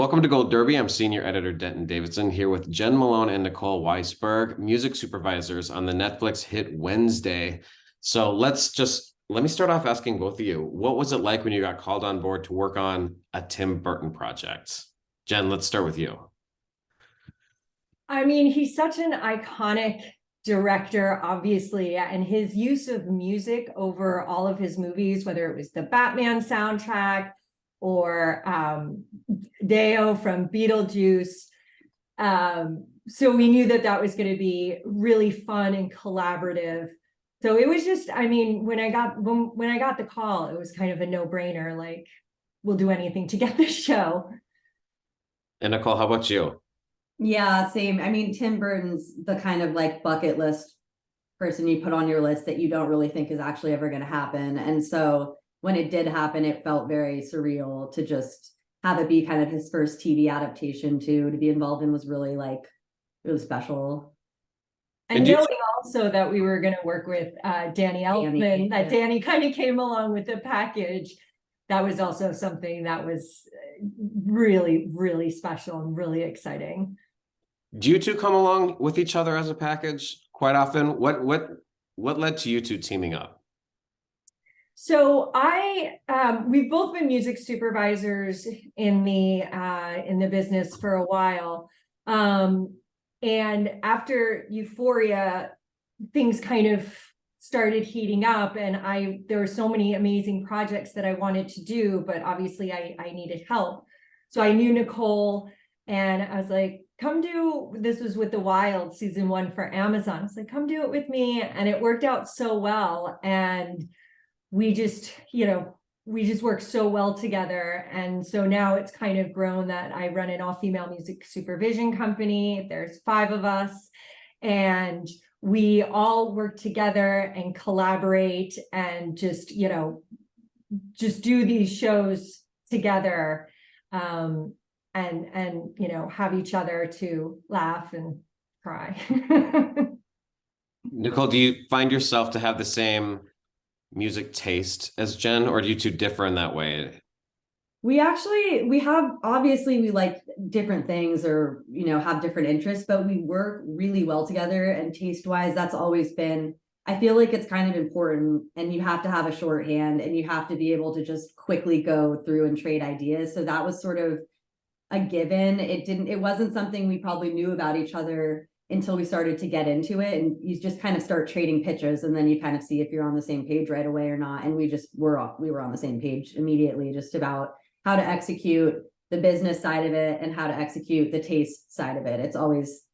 Welcome to Gold Derby. I'm senior editor Denton Davidson here with Jen Malone and Nicole Weisberg, music supervisors on the Netflix hit Wednesday. So let me start off asking both of you, what was it like when you got called on board to work on a Tim Burton project? Jen, let's start with you. I mean, he's such an iconic director, obviously, and his use of music over all of his movies, whether it was the Batman soundtrack or Deo from Beetlejuice. So we knew that was going to be really fun and collaborative. So it was just, I mean, when I got the call, it was kind of a no-brainer, like, we'll do anything to get this show. And Nicole, how about you? Yeah, same. I mean, Tim Burton's the kind of like bucket list person you put on your list that you don't really think is actually ever going to happen. And so when it did happen, it felt very surreal to just have it be kind of his first TV adaptation to be involved in was really special. And knowing also that we were going to work with Danny Elfman, that Danny kind of came along with the package. That was also something that was really, really special and really exciting. Do you two come along with each other as a package quite often? What led to you two teaming up? So we've both been music supervisors in the business for a while. And after Euphoria, things kind of started heating up, and there were so many amazing projects that I wanted to do, but obviously I needed help. So I knew Nicole, and I was like, this was with The Wild season 1 for Amazon. I was like, come do it with me. And it worked out so well. And we just worked so well together. And so now it's kind of grown that I run an all-female music supervision company. There's 5 of us, and we all work together and collaborate and just do these shows together. And have each other to laugh and cry. Nicole, do you find yourself to have the same music taste as Jen, or do you two differ in that way? We like different things or, have different interests, but we work really well together, and taste-wise, that's always been, I feel like it's kind of important, and you have to have a shorthand and you have to be able to just quickly go through and trade ideas. So that was sort of a given. It wasn't something we probably knew about each other until we started to get into it, and you just kind of start trading pitches, and then you kind of see if you're on the same page right away or not. And we were on the same page immediately, just about how to execute the business side of it and how to execute the taste side of it. It's always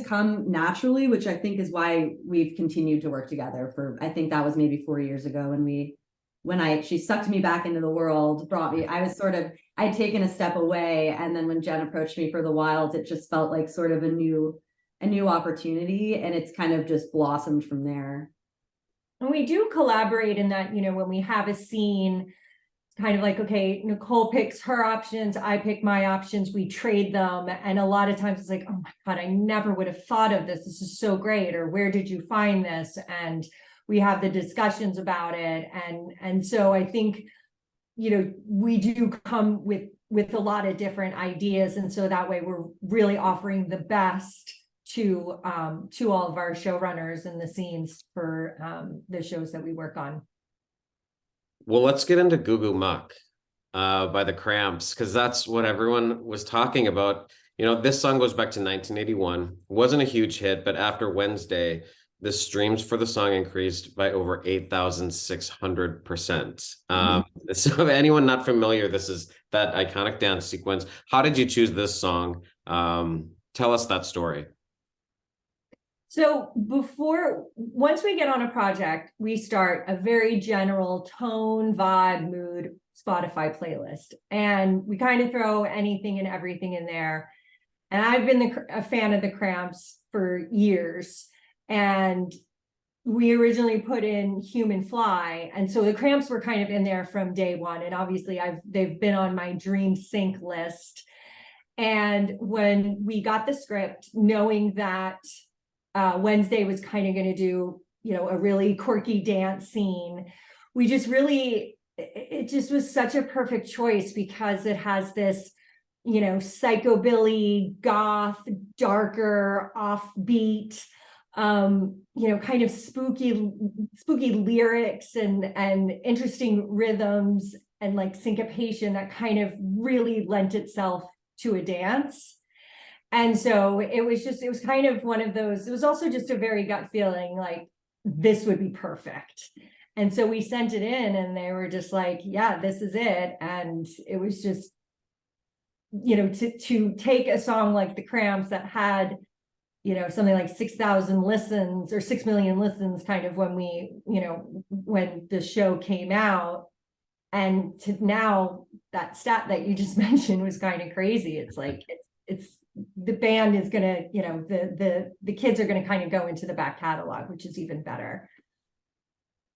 come naturally, which I think is why we've continued to work together for, I think that was maybe 4 years ago when she sucked me back into the world, I'd taken a step away. And then when Jen approached me for The Wilds, it just felt like sort of a new opportunity, and it's kind of just blossomed from there. And we do collaborate in that, when we have a scene, kind of like, okay, Nicole picks her options, I pick my options, we trade them. And a lot of times it's like, oh my God, I never would have thought of this. This is so great. Or where did you find this? And we have the discussions about it. And so I think, we do come with a lot of different ideas. And so that way we're really offering the best to all of our showrunners and the scenes for the shows that we work on. Well, let's get into Goo Goo Muck by the Cramps, because that's what everyone was talking about. This song goes back to 1981. Wasn't a huge hit, but after Wednesday, the streams for the song increased by over 8,600%. So if anyone not familiar, this is that iconic dance sequence. How did you choose this song? Tell us that story. So once we get on a project, we start a very general tone, vibe, mood Spotify playlist, and we kind of throw anything and everything in there. And I've been a fan of the Cramps for years, and we originally put in Human Fly, and so the Cramps were kind of in there from day one. And obviously, they've been on my dream sync list. And when we got the script, knowing that Wednesday was kind of going to do, a really quirky dance scene, it just was such a perfect choice, because it has this psychobilly, goth, darker, offbeat, kind of spooky lyrics and interesting rhythms and like syncopation that kind of really lent itself to a dance. And so it was kind of one of those, it was also just a very gut feeling like this would be perfect. And so we sent it in and they were just like, yeah, this is it. And it was just, to take a song like the Cramps that had, something like 6,000 listens or 6 million listens kind of when when the show came out. And to now that stat that you just mentioned was kind of crazy. It's like, it's the band is going to, the kids are going to kind of go into the back catalog, which is even better.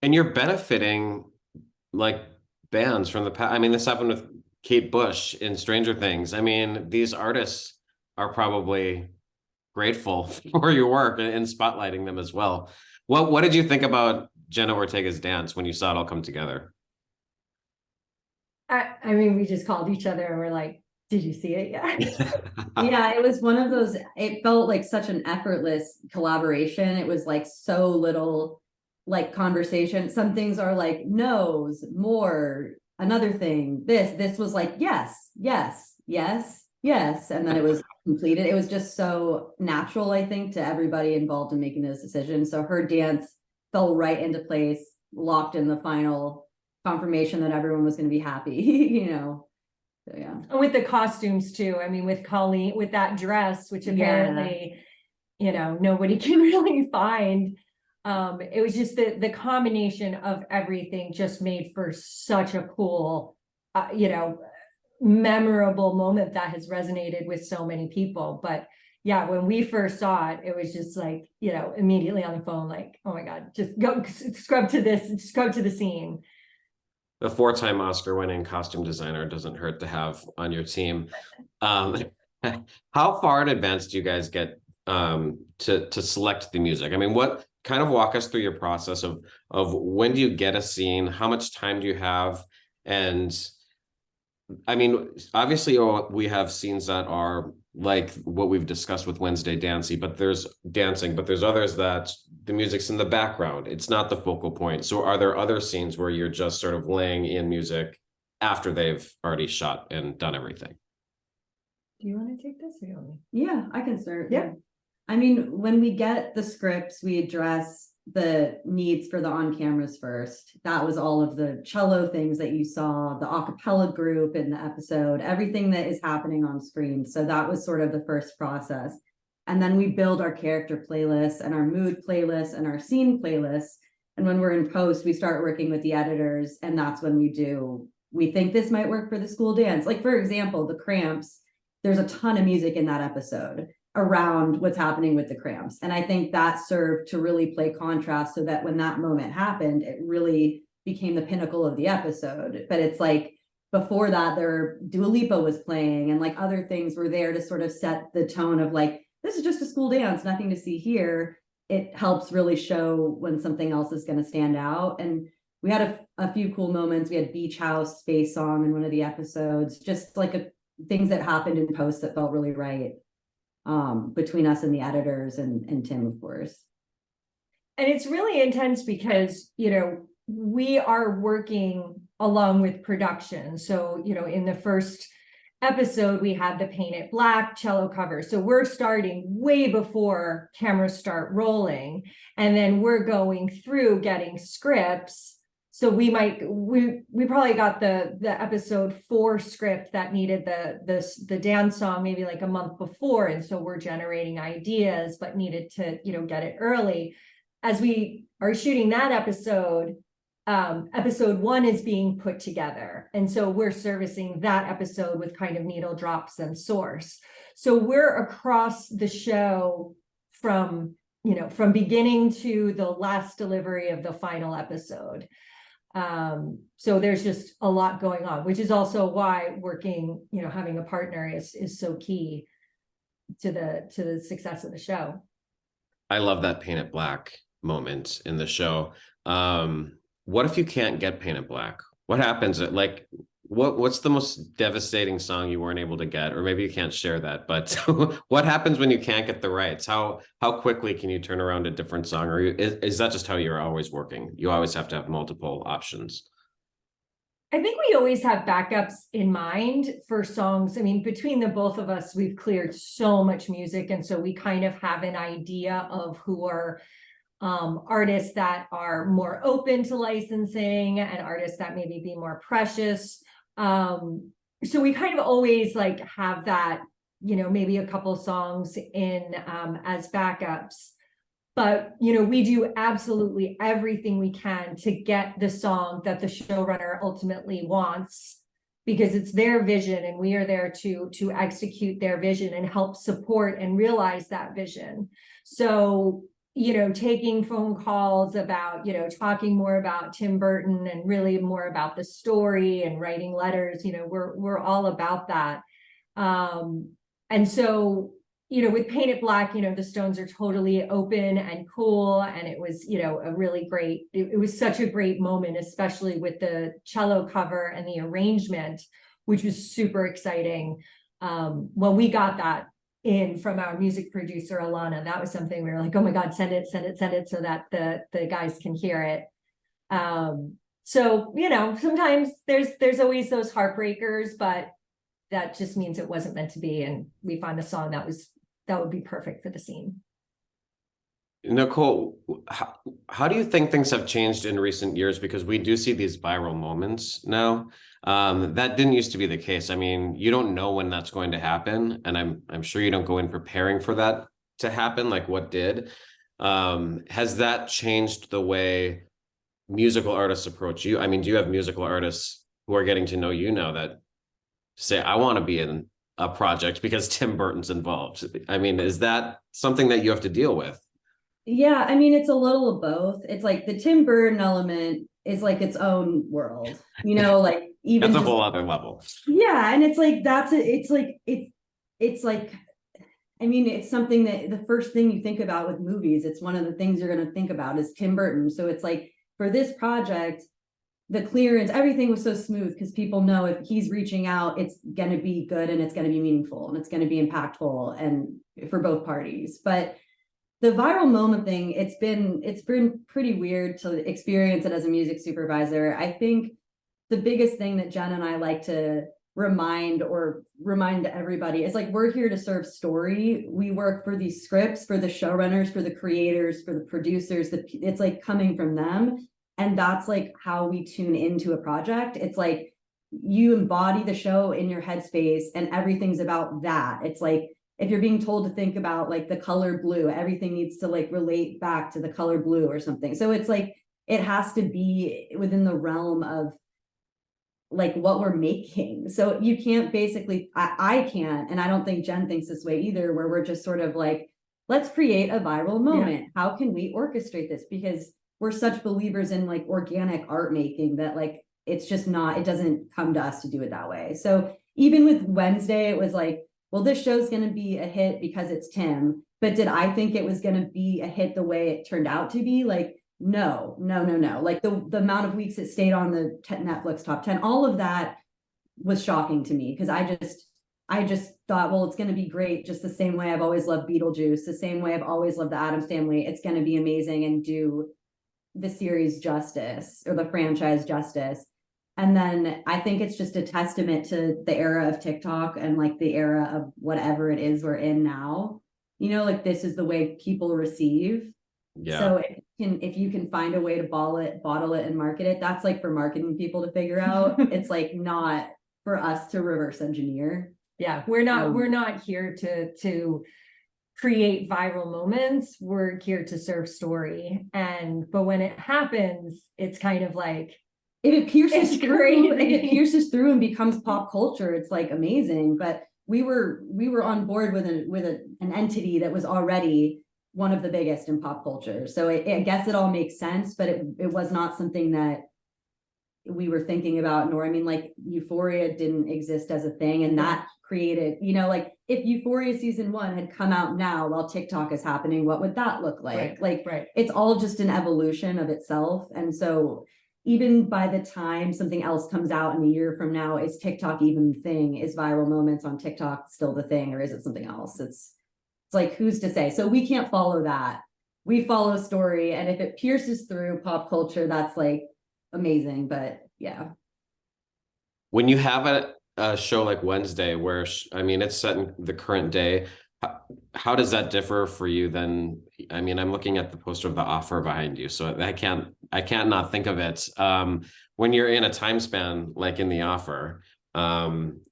And you're benefiting like bands from the past. I mean, this happened with Kate Bush in Stranger Things. I mean, these artists are probably grateful for your work and spotlighting them as well. What did you think about Jenna Ortega's dance when you saw it all come together? I mean, we just called each other and we're like, did you see it yet? Yeah, it was one of those, it felt like such an effortless collaboration. It was like so little like conversation. Some things are like no's, more, another thing, this was like, yes, yes, yes, yes. And then it was completed. It was just so natural, I think, to everybody involved in making those decisions. So her dance fell right into place, locked in the final confirmation that everyone was going to be happy, So, yeah. And with the costumes too. I mean, with Colleen, with that dress, which apparently, nobody can really find. It was just the combination of everything just made for such a cool, memorable moment that has resonated with so many people. But yeah, when we first saw it, it was just like, immediately on the phone, like, oh my God, just go scrub to the scene. A 4-time Oscar-winning costume designer doesn't hurt to have on your team. How far in advance do you guys get to select the music? I mean, what kind of walk us through your process of when do you get a scene? How much time do you have? And I mean, obviously, we have scenes that are like what we've discussed with Wednesday dancing, but there's others that the music's in the background. It's not the focal point. So are there other scenes where you're just sort of laying in music after they've already shot and done everything? Do you want to take this or you want me? Yeah, I can start. Yeah. I mean, when we get the scripts, we address the needs for the on cameras first. That was all of the cello things that you saw, the a cappella group in the episode, everything that is happening on screen. So that was sort of the first process. And then we build our character playlists and our mood playlists and our scene playlists. And when we're in post, we start working with the editors. And that's when we think this might work for the school dance. Like, for example, the Cramps, there's a ton of music in that episode around what's happening with the Cramps. And I think that served to really play contrast so that when that moment happened, it really became the pinnacle of the episode. But it's like, before that, Dua Lipa was playing and like other things were there to sort of set the tone of like, this is just a school dance, nothing to see here. It helps really show when something else is going to stand out. And we had a few cool moments. We had Beach House Space Song in one of the episodes, just like things that happened in post that felt really right. Between us and the editors and Tim, of course. And it's really intense because, we are working along with production. So, in the first episode, we had the Paint It Black cello cover. So we're starting way before cameras start rolling. And then we're going through getting scripts. So we probably got the episode 4 script that needed the dance song maybe like a month before. And so we're generating ideas, but needed to, get it early. As we are shooting that episode 1 is being put together. And so we're servicing that episode with kind of needle drops and source. So we're across the show from beginning to the last delivery of the final episode. So there's just a lot going on, which is also why working, having a partner is so key to the success of the show. I love that Paint It Black moment in the show. What if you can't get Paint It Black? What happens? Like, What's the most devastating song you weren't able to get? Or maybe you can't share that, but what happens when you can't get the rights? How quickly can you turn around a different song? Or is that just how you're always working? You always have to have multiple options. I think we always have backups in mind for songs. I mean, between the both of us, we've cleared so much music. And so we kind of have an idea of who are artists that are more open to licensing and artists that maybe be more precious. So we kind of always like have that, you know, maybe a couple songs in as backups. But, you know, we do absolutely everything we can to get the song that the showrunner ultimately wants, because it's their vision and we are there to execute their vision and help support and realize that vision. So, you know, taking phone calls about, you know, talking more about Tim Burton and really more about the story and writing letters, you know, we're all about that. And so, you know, with Paint It Black, you know, the Stones are totally open and cool. And it was, you know, a really great, it was such a great moment, especially with the cello cover and the arrangement, which was super exciting. When we got that in from our music producer, Alana, that was something we were like, oh my God, send it so that the guys can hear it. So, you know, sometimes there's always those heartbreakers, but that just means it wasn't meant to be. And we find a song that would be perfect for the scene. Nicole, how do you think things have changed in recent years? Because we do see these viral moments now. That didn't used to be the case. I mean, you don't know when that's going to happen, and I'm sure you don't go in preparing for that to happen, like what did. Has that changed the way musical artists approach you? I mean, do you have musical artists who are getting to know you now that say, I want to be in a project because Tim Burton's involved? I mean, is that something that you have to deal with? Yeah, I mean, it's a little of both. It's like the Tim Burton element is like its own world, you know, like even That's a just, whole other level. yeah, and it's like it's like I mean, it's something that the first thing you think about with movies, it's one of the things you're going to think about is Tim Burton. So it's like for this project, the clearance, everything was so smooth because people know if he's reaching out, it's going to be good and it's going to be meaningful and it's going to be impactful and for both parties. But the viral moment thing, it's been pretty weird to experience it as a music supervisor. I think the biggest thing that Jen and I like to remind everybody is like, we're here to serve story. We work for these scripts, for the showrunners, for the creators, for the producers. It's like coming from them. And that's like how we tune into a project. It's like you embody the show in your headspace and everything's about that. It's like if you're being told to think about like the color blue, everything needs to like relate back to the color blue or something. So it's like it has to be within the realm of like what we're making. So you can't basically, I can't, and I don't think Jen thinks this way either, where we're just sort of like, let's create a viral moment. Yeah. How can we orchestrate this? Because we're such believers in like organic art making that like, it's just not, it doesn't come to us to do it that way. So even with Wednesday, it was like, well, this show's going to be a hit because it's Tim, but did I think it was going to be a hit the way it turned out to be? Like, no. Like the amount of weeks it stayed on the Netflix top 10, all of that was shocking to me because I just thought, well, it's going to be great. Just the same way I've always loved Beetlejuice, the same way I've always loved the Addams Family. It's going to be amazing and do the series justice or the franchise justice. And then I think it's just a testament to the era of TikTok and like the era of whatever it is we're in now. You know, like this is the way people receive. Yeah. So if you can find a way to bottle it and market it, that's like for marketing people to figure out. It's like not for us to reverse engineer. Yeah, we're not here to create viral moments. We're here to serve story. But when it happens, it's kind of like if it pierces through and becomes pop culture, it's like amazing. But we were on board with an entity that was already one of the biggest in pop culture. So I guess it all makes sense, but it was not something that we were thinking about, nor, I mean, like Euphoria didn't exist as a thing. And that created, you know, like if Euphoria season 1 had come out now while TikTok is happening, what would that look like? Right. It's all just an evolution of itself. And so even by the time something else comes out in a year from now, is TikTok even the thing? Is viral moments on TikTok still the thing, or is it something else? It's like, who's to say? So we can't follow that. We follow story, and if it pierces through pop culture, that's like amazing. But yeah. When you have a show like Wednesday, where I mean, it's set in the current day, how does that differ for you then? I mean, I'm looking at the poster of The Offer behind you, so I can't not think of it. When you're in a time span like in The Offer,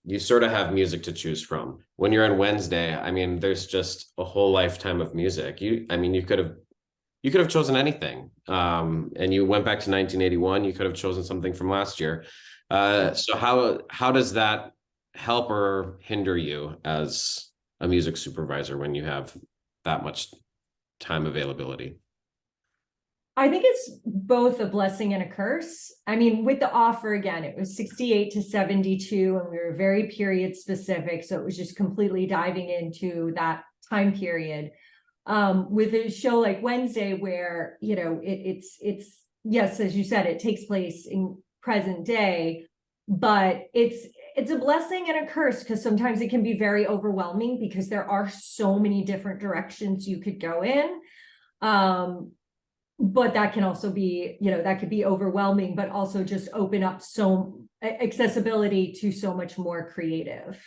you sort of have music to choose from. When you're in Wednesday, I mean, there's just a whole lifetime of music. I mean, you could have chosen anything. And you went back to 1981, you could have chosen something from last year. So how does that help or hinder you as a music supervisor when you have that much time availability? I think it's both a blessing and a curse. I mean, with The Offer, again, it was 68 to 72, and we were very period specific. So it was just completely diving into that time period. With a show like Wednesday, where, you know, it's yes, as you said, it takes place in present day, but it's a blessing and a curse, because sometimes it can be very overwhelming because there are so many different directions you could go in. But that can also be, you know, that could be overwhelming, but also just open up so accessibility to so much more creative.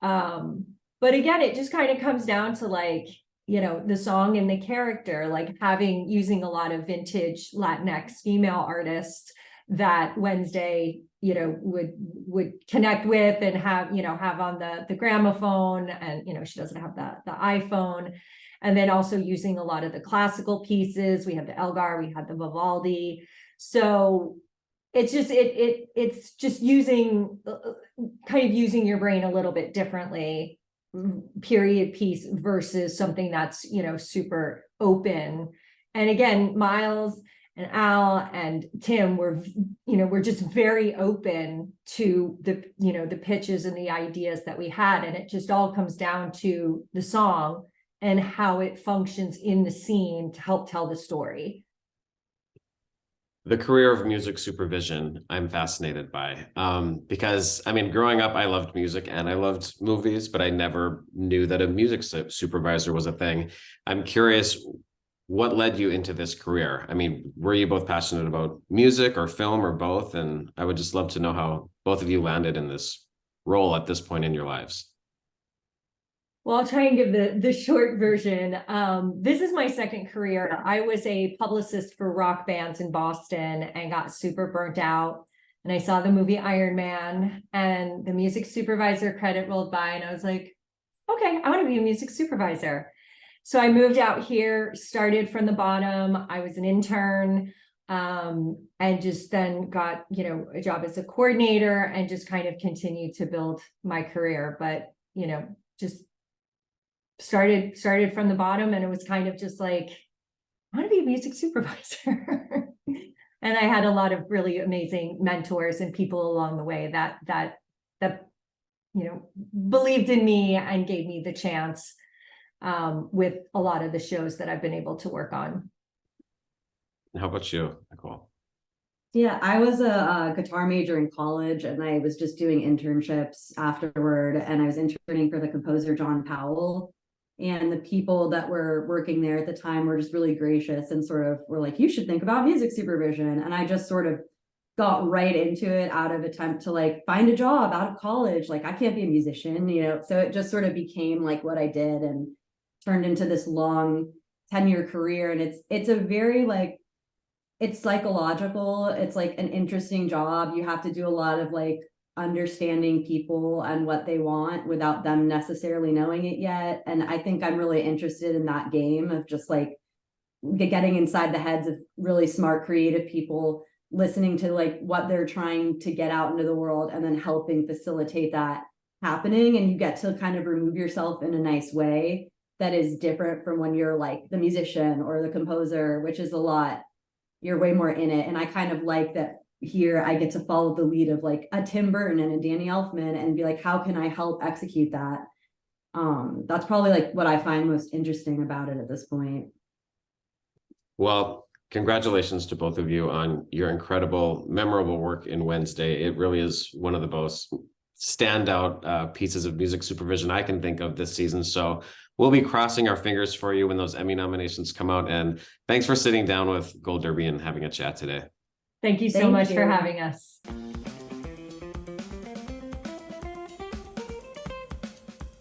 But again, it just kind of comes down to, like, you know, the song and the character, like using a lot of vintage Latinx female artists that Wednesday, you know, would connect with and have, you know, have on the gramophone, and, you know, she doesn't have the iPhone. And then also using a lot of the classical pieces. We have the Elgar, we had the Vivaldi. So it's just, it's just using, kind of using your brain a little bit differently, period piece versus something that's, you know, super open. And again, Miles and Al and Tim were, you know, we're just very open to the, you know, the pitches and the ideas that we had. And it just all comes down to the song and how it functions in the scene to help tell the story. The career of music supervision, I'm fascinated by, because I mean, growing up, I loved music and I loved movies, but I never knew that a music supervisor was a thing. I'm curious, what led you into this career? I mean, were you both passionate about music or film or both? And I would just love to know how both of you landed in this role at this point in your lives. Well, I'll try and give the short version. This is my second career. I was a publicist for rock bands in Boston and got super burnt out. And I saw the movie Iron Man, and the music supervisor credit rolled by, and I was like, okay, I want to be a music supervisor. So I moved out here, started from the bottom. I was an intern, and just then got, you know, a job as a coordinator, and just kind of continued to build my career. But, you know, just started from the bottom, and it was kind of just like, I want to be a music supervisor. And I had a lot of really amazing mentors and people along the way that you know, believed in me and gave me the chance, with a lot of the shows that I've been able to work on. How about you, Nicole? Yeah, I was a guitar major in college, and I was just doing internships afterward, and I was interning for the composer John Powell. And the people that were working there at the time were just really gracious and sort of were like, you should think about music supervision. And I just sort of got right into it out of attempt to like find a job out of college. Like, I can't be a musician, you know? So it just sort of became like what I did and turned into this long 10-year career. And it's a very like, it's psychological. It's like an interesting job. You have to do a lot of like understanding people and what they want without them necessarily knowing it yet. And I think I'm really interested in that game of just like getting inside the heads of really smart, creative people, listening to like what they're trying to get out into the world, and then helping facilitate that happening. And you get to kind of remove yourself in a nice way that is different from when you're like the musician or the composer, which is a lot, you're way more in it. And I kind of like that here I get to follow the lead of like a Tim Burton and a Danny Elfman and be like, how can I help execute that? That's probably like what I find most interesting about it at this point. Well, Congratulations to both of you on your incredible, memorable work in Wednesday. It really is one of the most standout pieces of music supervision I can think of this season. So we'll be crossing our fingers for you when those Emmy nominations come out. And thanks for sitting down with Gold Derby and having a chat today. Thank you so Thank much for you. having us.